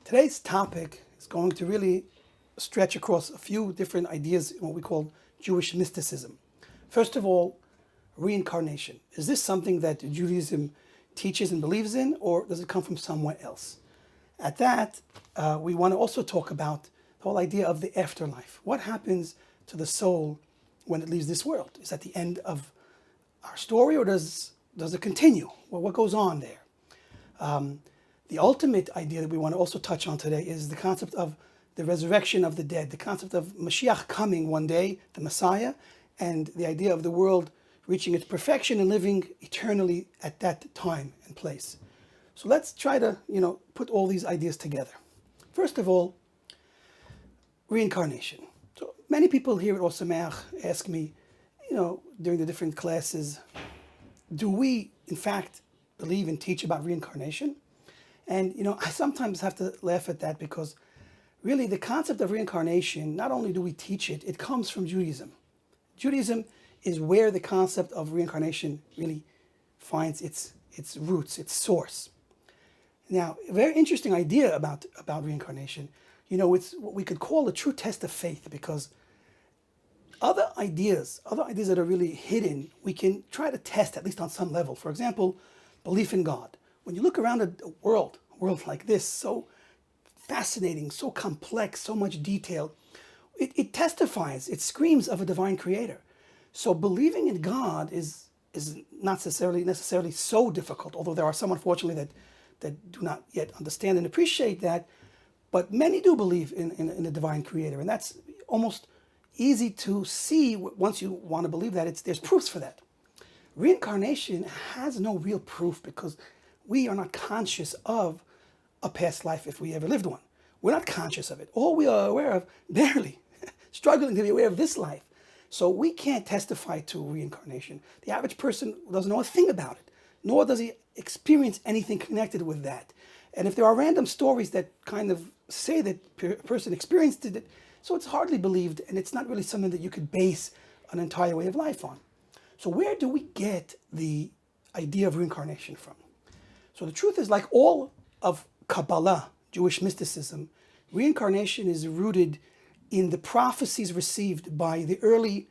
Today's topic is going to really stretch across a few different ideas in what we call Jewish mysticism. First of all, reincarnation. Is this something that Judaism teaches and believes in, or does it come from somewhere else? At that, we want to also talk about the whole idea of the afterlife. What happens to the soul when it leaves this world? Is that the end of our story, or does it continue? Well, what goes on there? The ultimate idea that we want to also touch on today is the concept of the resurrection of the dead, the concept of Mashiach coming one day, the Messiah, and the idea of the world reaching its perfection and living eternally at that time and place. So let's try to, put all these ideas together. First of all, reincarnation. So many people here at Ohr Somayach ask me, during the different classes, do we, in fact, believe and teach about reincarnation? And, I sometimes have to laugh at that because really the concept of reincarnation, not only do we teach it, it comes from Judaism. Judaism is where the concept of reincarnation really finds its roots, its source. Now, a very interesting idea about reincarnation, it's what we could call a true test of faith, because other ideas that are really hidden, we can try to test at least on some level. For example, belief in God. When you look around a world like this, so fascinating, so complex, so much detail, it testifies, it screams of a divine creator. So believing in God is not necessarily so difficult, although there are some, unfortunately, that do not yet understand and appreciate that. But many do believe in a divine creator, and that's almost easy to see once you want to believe that. There's proofs for that. Reincarnation has no real proof because we are not conscious of a past life if we ever lived one. We're not conscious of it. All we are aware of, barely, struggling to be aware of this life. So we can't testify to reincarnation. The average person doesn't know a thing about it, nor does he experience anything connected with that. And if there are random stories that kind of say that a person experienced it, so it's hardly believed, and it's not really something that you could base an entire way of life on. So where do we get the idea of reincarnation from? So the truth is, like all of Kabbalah, Jewish mysticism, reincarnation is rooted in the prophecies received by the early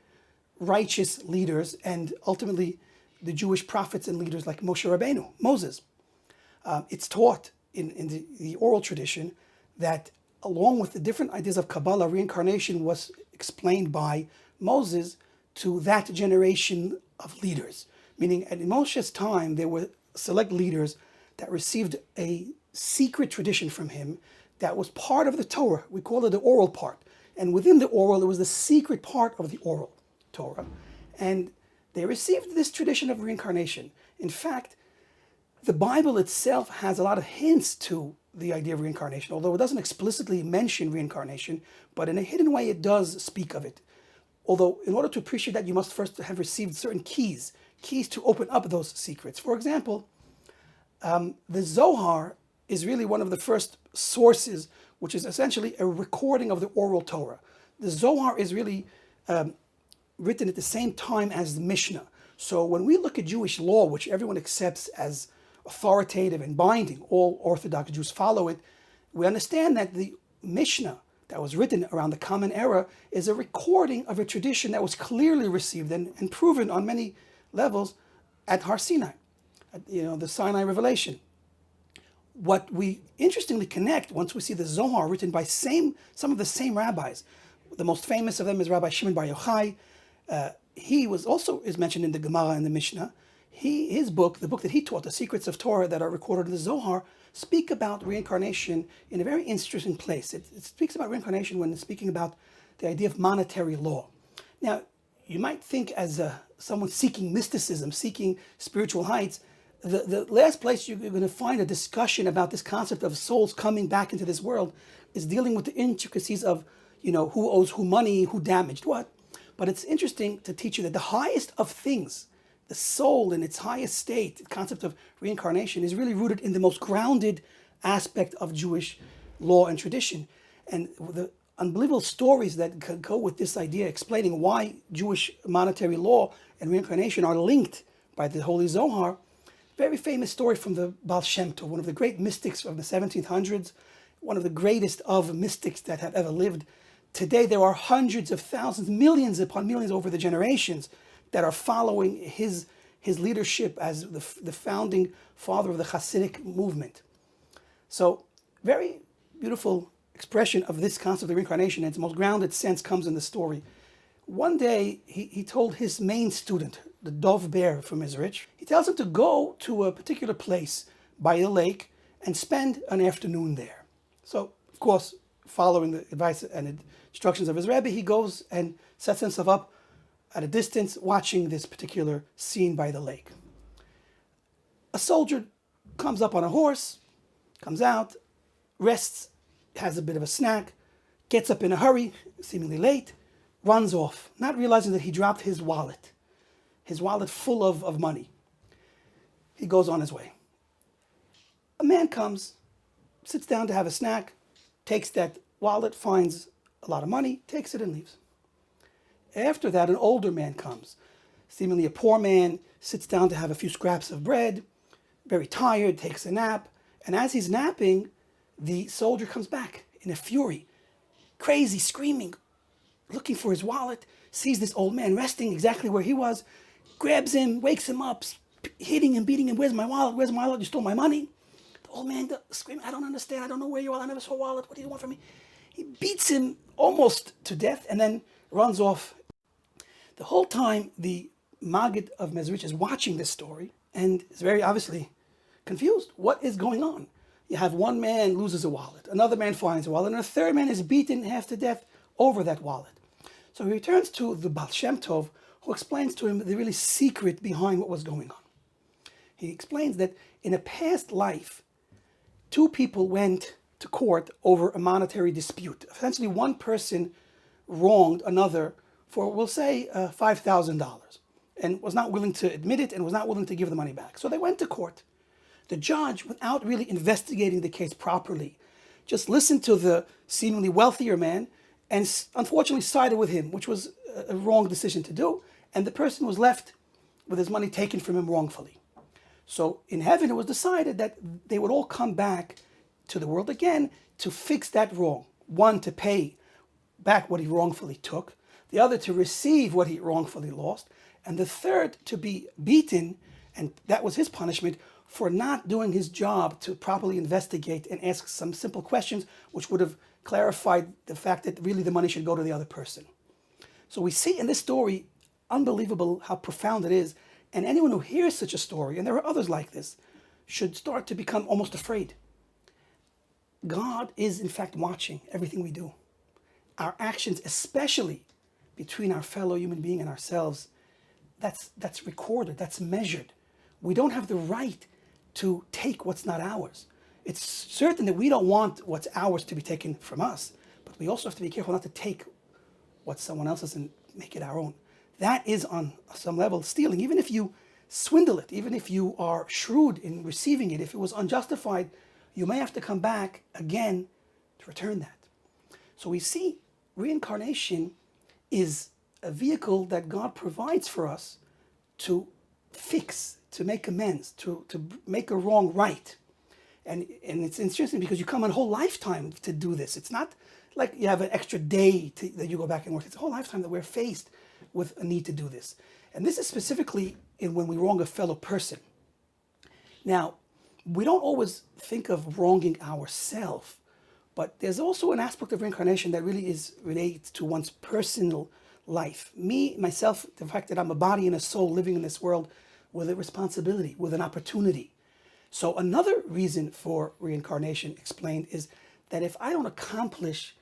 righteous leaders and ultimately the Jewish prophets and leaders like Moshe Rabbeinu, Moses. It's taught in the oral tradition that along with the different ideas of Kabbalah, reincarnation was explained by Moses to that generation of leaders. Meaning in Moshe's time, there were select leaders that received a secret tradition from him that was part of the Torah. We call it the oral part. And within the oral, it was the secret part of the oral Torah. And they received this tradition of reincarnation. In fact, the Bible itself has a lot of hints to the idea of reincarnation, although it doesn't explicitly mention reincarnation, but in a hidden way it does speak of it. Although in order to appreciate that, you must first have received certain keys to open up those secrets. For example, the Zohar is really one of the first sources, which is essentially a recording of the oral Torah. The Zohar is really written at the same time as the Mishnah. So when we look at Jewish law, which everyone accepts as authoritative and binding, all Orthodox Jews follow it, we understand that the Mishnah that was written around the Common Era is a recording of a tradition that was clearly received and proven on many levels at Har Sinai, the Sinai revelation. What we interestingly connect once we see the Zohar written by some of the same rabbis. The most famous of them is Rabbi Shimon Bar Yochai. He is mentioned in the Gemara and the Mishnah. His book, the book that he taught, The Secrets of Torah that are recorded in the Zohar, speak about reincarnation in a very interesting place. It speaks about reincarnation when it's speaking about the idea of monetary law. Now, you might think as someone seeking mysticism, seeking spiritual heights, the last place you're going to find a discussion about this concept of souls coming back into this world is dealing with the intricacies of, who owes who money, who damaged what. But it's interesting to teach you that the highest of things, the soul in its highest state, the concept of reincarnation, is really rooted in the most grounded aspect of Jewish law and tradition. And the unbelievable stories that could go with this idea, explaining why Jewish monetary law and reincarnation are linked by the Holy Zohar. Very famous story from the Baal Shem Tov, one of the great mystics of the 1700s, one of the greatest of mystics that have ever lived. Today, there are hundreds of thousands, millions upon millions over the generations that are following his leadership as the founding father of the Hasidic movement. So, very beautiful expression of this concept of reincarnation in its most grounded sense comes in the story. One day, he told his main student, the Dov Bear from Mizrich, he tells him to go to a particular place by a lake and spend an afternoon there. So, of course, following the advice and instructions of his rebbe, he goes and sets himself up at a distance watching this particular scene by the lake. A soldier comes up on a horse, comes out, rests, has a bit of a snack, gets up in a hurry, seemingly late, runs off, not realizing that he dropped his wallet full of money. He goes on his way. A man comes, sits down to have a snack, takes that wallet, finds a lot of money, takes it and leaves. After that, an older man comes, seemingly a poor man, sits down to have a few scraps of bread, very tired, takes a nap, and as he's napping, the soldier comes back in a fury, crazy, screaming, looking for his wallet, sees this old man resting exactly where he was, grabs him, wakes him up, hitting him, beating him, where's my wallet, where's my wallet, you stole my money. The old man screaming, I don't understand, I don't know where you are, I never saw a wallet, what do you want from me? He beats him almost to death and then runs off. The whole time, the Maggid of Mezrich is watching this story and is very obviously confused. What is going on? You have one man loses a wallet, another man finds a wallet, and a third man is beaten half to death over that wallet. So he returns to the Baal Shem Tov, who explains to him the really secret behind what was going on. He explains that in a past life, two people went to court over a monetary dispute. Essentially, one person wronged another for, we'll say, $5,000 and was not willing to admit it and was not willing to give the money back. So they went to court. The judge, without really investigating the case properly, just listened to the seemingly wealthier man and unfortunately sided with him, which was a wrong decision to do. And the person was left with his money taken from him wrongfully. So in heaven, it was decided that they would all come back to the world again to fix that wrong. One, to pay back what he wrongfully took. The other, to receive what he wrongfully lost. And the third, to be beaten, and that was his punishment, for not doing his job to properly investigate and ask some simple questions which would have clarified the fact that really the money should go to the other person. So we see in this story, unbelievable how profound it is. And anyone who hears such a story, and there are others like this, should start to become almost afraid. God is in fact watching everything we do. Our actions, especially between our fellow human being and ourselves, that's recorded, that's measured. We don't have the right to take what's not ours. It's certain that we don't want what's ours to be taken from us, but we also have to be careful not to take what's someone else's and make it our own. That is on some level stealing. Even if you swindle it, even if you are shrewd in receiving it, if it was unjustified, you may have to come back again to return that. So we see reincarnation is a vehicle that God provides for us to fix, to make amends, to make a wrong right. And it's interesting because you come a whole lifetime to do this. It's not like you have an extra day that you go back and work. It's a whole lifetime that we're faced with a need to do this. And this is specifically when we wrong a fellow person. Now, we don't always think of wronging ourselves, but there's also an aspect of reincarnation that really is related to one's personal life. Me, myself, the fact that I'm a body and a soul living in this world with a responsibility, with an opportunity. So another reason for reincarnation explained is that if I don't accomplish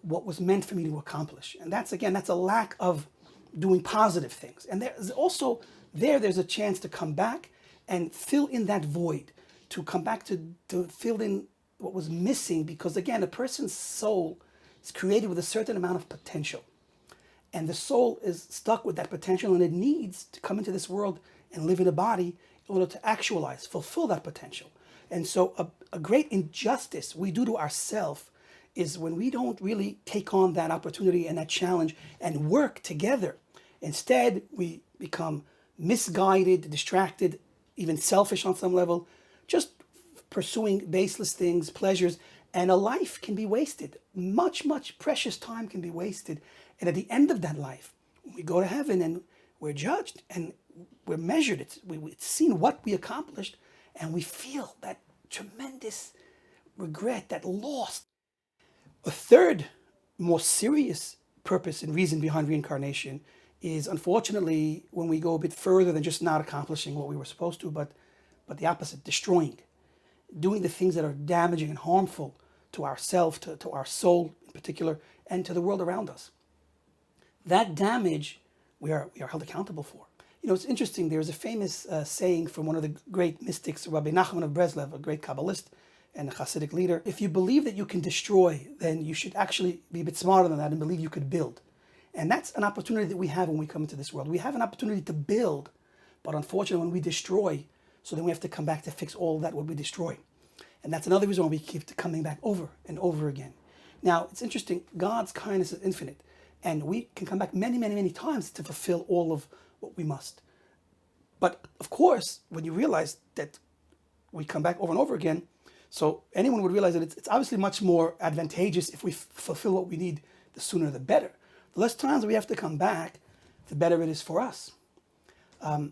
what was meant for me to accomplish, and that's a lack of doing positive things. And there's also, there's a chance to come back and fill in that void, to come back to fill in what was missing, because again, a person's soul is created with a certain amount of potential. And the soul is stuck with that potential and it needs to come into this world and live in a body in order to actualize, fulfill that potential. And so a great injustice we do to ourselves is when we don't really take on that opportunity and that challenge and work together. Instead, we become misguided, distracted, even selfish on some level, just pursuing baseless things, pleasures, And a life can be wasted. Much, much precious time can be wasted. And at the end of that life, when we go to heaven and we're judged and we're measured, it's seen what we accomplished, and we feel that tremendous regret, that loss. A third, more serious purpose and reason behind reincarnation is, unfortunately, when we go a bit further than just not accomplishing what we were supposed to, but the opposite, destroying, doing the things that are damaging and harmful to ourselves, to our soul in particular, and to the world around us. That damage we are held accountable for. You know, it's interesting, there's a famous saying from one of the great mystics, Rabbi Nachman of Breslev, a great Kabbalist and a Hasidic leader. If you believe that you can destroy, then you should actually be a bit smarter than that and believe you could build. And that's an opportunity that we have when we come into this world. We have an opportunity to build, but unfortunately when we destroy, so then we have to come back to fix all that what we destroy. And that's another reason why we keep coming back over and over again. Now, it's interesting, God's kindness is infinite, and we can come back many, many, many times to fulfill all of what we must. But of course, when you realize that we come back over and over again, so anyone would realize that it's obviously much more advantageous if we fulfill what we need, the sooner the better. The less times we have to come back, the better it is for us.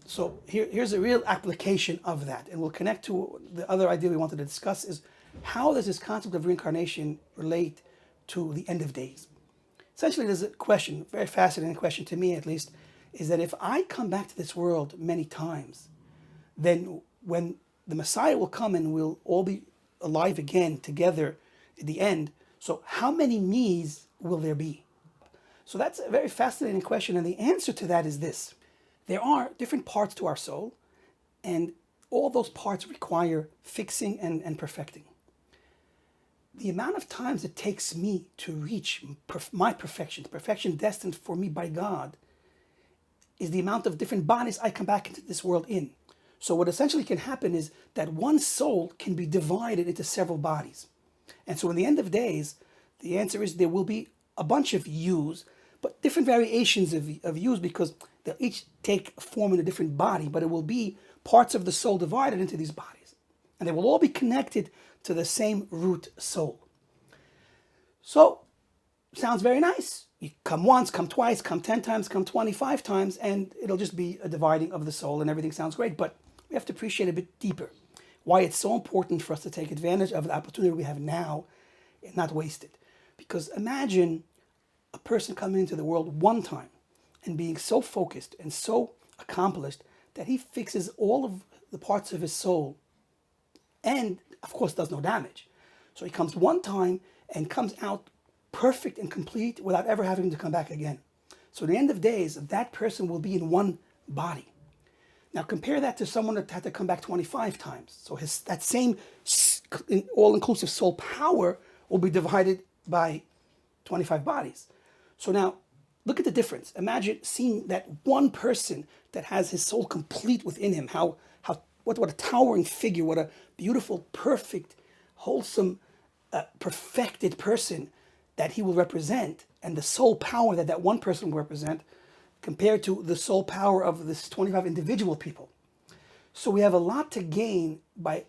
So here's a real application of that, and we'll connect to the other idea we wanted to discuss is how does this concept of reincarnation relate to the end of days? Essentially, there's a question, very fascinating question to me at least, is that if I come back to this world many times, then when the Messiah will come and we'll all be alive again together at the end, so how many me's will there be? So that's a very fascinating question, and the answer to that is this. There are different parts to our soul, and all those parts require fixing and perfecting. The amount of times it takes me to reach my perfection, the perfection destined for me by God, is the amount of different bodies I come back into this world in. So what essentially can happen is that one soul can be divided into several bodies. And so in the end of days, the answer is there will be a bunch of yous, but different variations of yous, because they'll each take form in a different body, but it will be parts of the soul divided into these bodies. And they will all be connected to the same root soul. So, sounds very nice. You come once, come twice, come 10 times, come 25 times, and it'll just be a dividing of the soul and everything sounds great. But we have to appreciate a bit deeper why it's so important for us to take advantage of the opportunity we have now and not waste it. Because imagine a person coming into the world one time and being so focused and so accomplished that he fixes all of the parts of his soul and, of course, does no damage. So he comes one time and comes out perfect and complete without ever having to come back again. So at the end of days, that person will be in one body. Now compare that to someone that had to come back 25 times. So that same all-inclusive soul power will be divided by 25 bodies. So now, look at the difference. Imagine seeing that one person that has his soul complete within him. What a towering figure, what a beautiful, perfect, wholesome, perfected person that he will represent, and the soul power that one person will represent compared to the soul power of this 25 individual people. So we have a lot to gain by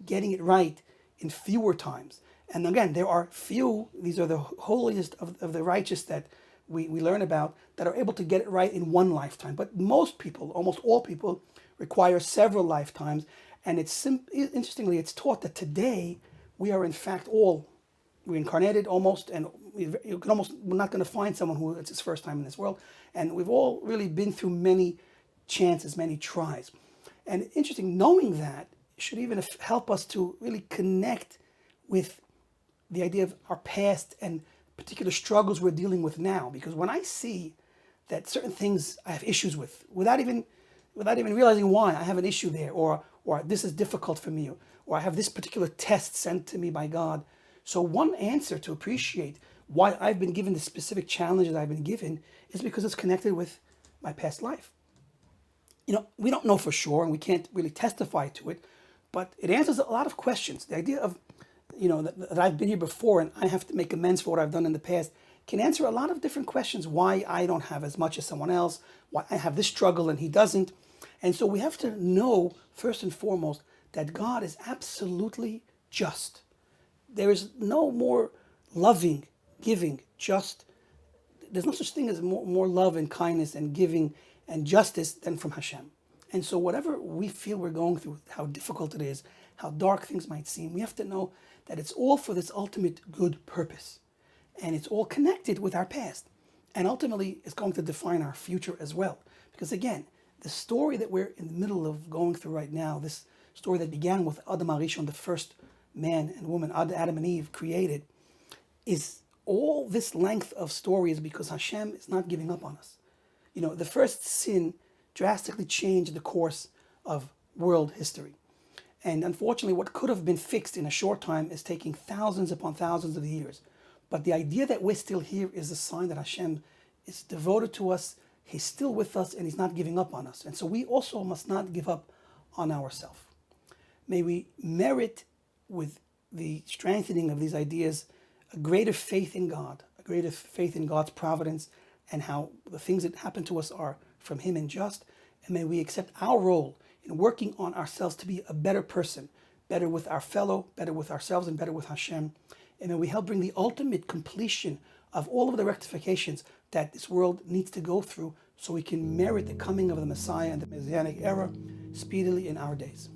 getting it right in fewer times. And again, there are few, these are the holiest of the righteous that we learn about, that are able to get it right in one lifetime. But most people, almost all people, require several lifetimes. And interestingly, it's taught that today we are in fact all reincarnated almost, and we're not going to find someone who it's his first time in this world. And we've all really been through many chances, many tries. And interesting, knowing that should even help us to really connect with the idea of our past and particular struggles we're dealing with now. Because when I see that certain things I have issues with, without even realizing why I have an issue there, or this is difficult for me, or I have this particular test sent to me by God. So one answer to appreciate why I've been given the specific challenges I've been given is because it's connected with my past life. You know, we don't know for sure, and we can't really testify to it, but it answers a lot of questions. The idea of, that I've been here before and I have to make amends for what I've done in the past can answer a lot of different questions. Why I don't have as much as someone else, why I have this struggle and he doesn't. And so we have to know, first and foremost, that God is absolutely just. there is no more loving, giving, just. There's no such thing as more love and kindness and giving and justice than from Hashem. And so whatever we feel we're going through, how difficult it is, how dark things might seem, we have to know that it's all for this ultimate good purpose. And it's all connected with our past. And ultimately, it's going to define our future as well. Because again, the story that we're in the middle of going through right now, this story that began with Adam HaRishon, the first man and woman, Adam and Eve created, is all this length of stories because Hashem is not giving up on us. You know, the first sin drastically changed the course of world history. And unfortunately, what could have been fixed in a short time is taking thousands upon thousands of years. But the idea that we're still here is a sign that Hashem is devoted to us, He's still with us, and He's not giving up on us. And so we also must not give up on ourselves. May we merit with the strengthening of these ideas a greater faith in God, a greater faith in God's providence, and how the things that happen to us are from Him and just. And may we accept our role in working on ourselves to be a better person, better with our fellow, better with ourselves, and better with Hashem. And may we help bring the ultimate completion of all of the rectifications that this world needs to go through so we can merit the coming of the Messiah and the Messianic era speedily in our days.